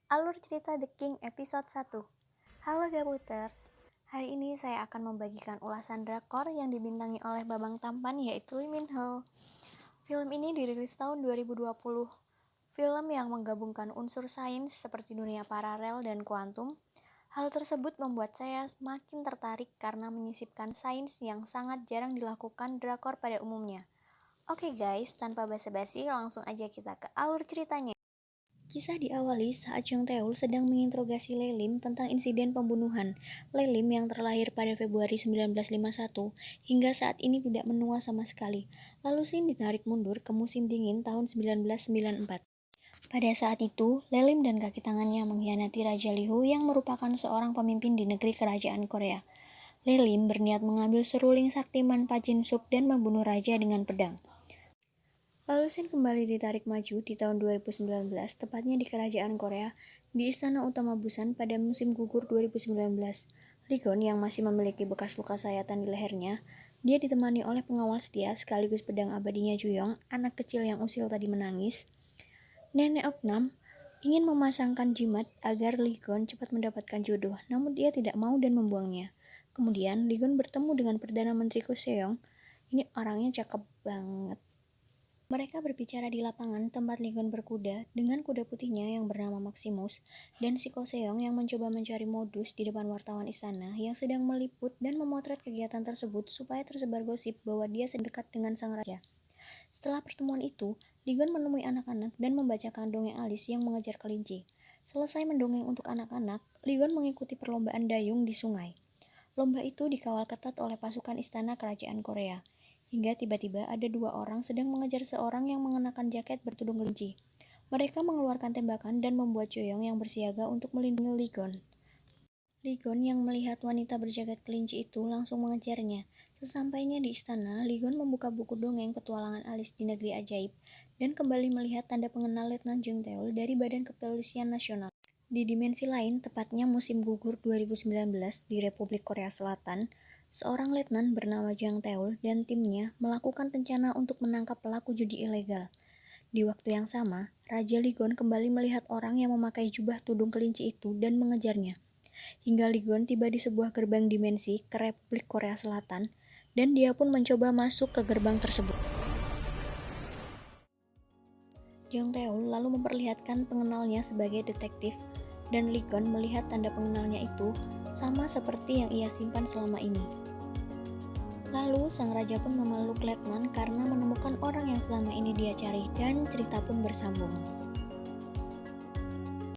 Alur cerita The King episode 1. Halo Gabuters, hari ini saya akan membagikan ulasan drakor yang dibintangi oleh Babang Tampan yaitu Lee Min Ho. Film ini dirilis tahun 2020. Film yang menggabungkan unsur sains seperti dunia paralel dan kuantum. Hal tersebut membuat saya semakin tertarik karena menyisipkan sains yang sangat jarang dilakukan drakor pada umumnya. Oke guys, tanpa basa-basi langsung aja kita ke alur ceritanya. Kisah diawali saat Jung Tae-ul sedang menginterogasi Lelim tentang insiden pembunuhan Lelim yang terlahir pada Februari 1951 hingga saat ini tidak menua sama sekali. Lalu Shin ditarik mundur ke musim dingin tahun 1994. Pada saat itu, Lelim dan kaki tangannya mengkhianati Raja Lihu yang merupakan seorang pemimpin di negeri kerajaan Korea. Lelim berniat mengambil seruling sakti Manpa Jinsuk dan membunuh raja dengan pedang. Lalu Shin kembali ditarik maju di tahun 2019, tepatnya di kerajaan Korea, di Istana Utama Busan pada musim gugur 2019. Lee-gon yang masih memiliki bekas luka sayatan di lehernya, dia ditemani oleh pengawal setia sekaligus pedang abadinya Juyong, anak kecil yang usil tadi menangis. Nenek Oknam ingin memasangkan jimat agar Lee-gon cepat mendapatkan jodoh, namun dia tidak mau dan membuangnya. Kemudian Lee-gon bertemu dengan Perdana Menteri Ko Seong. Ini orangnya cakep banget. Mereka berbicara di lapangan tempat Lee-gon berkuda dengan kuda putihnya yang bernama Maximus dan si Ko Seong yang mencoba mencari modus di depan wartawan istana yang sedang meliput dan memotret kegiatan tersebut supaya tersebar gosip bahwa dia sedekat dengan sang raja. Setelah pertemuan itu, Lee-gon menemui anak-anak dan membacakan dongeng alis yang mengejar kelinci. Selesai mendongeng untuk anak-anak, Lee-gon mengikuti perlombaan dayung di sungai. Lomba itu dikawal ketat oleh pasukan istana kerajaan Korea. Hingga tiba-tiba ada dua orang sedang mengejar seorang yang mengenakan jaket bertudung kelinci. Mereka mengeluarkan tembakan dan membuat Joyong yang bersiaga untuk melindungi Lee-gon. Lee-gon yang melihat wanita berjaket kelinci itu langsung mengejarnya. Sesampainya di istana, Lee-gon membuka buku dongeng petualangan alis di negeri ajaib dan kembali melihat tanda pengenal Letnan Jung Tae-ul dari Badan Kepolisian Nasional. Di dimensi lain, tepatnya musim gugur 2019 di Republik Korea Selatan, seorang letnan bernama Jang Tae-ul dan timnya melakukan rencana untuk menangkap pelaku judi ilegal. Di waktu yang sama, Raja Lee-gon kembali melihat orang yang memakai jubah tudung kelinci itu dan mengejarnya. Hingga Lee-gon tiba di sebuah gerbang dimensi ke Republik Korea Selatan dan dia pun mencoba masuk ke gerbang tersebut. Jung Tae-ul lalu memperlihatkan pengenalnya sebagai detektif dan Lee-gon melihat tanda pengenalnya itu sama seperti yang ia simpan selama ini. Lalu sang raja pun memeluk letnan karena menemukan orang yang selama ini dia cari dan cerita pun bersambung.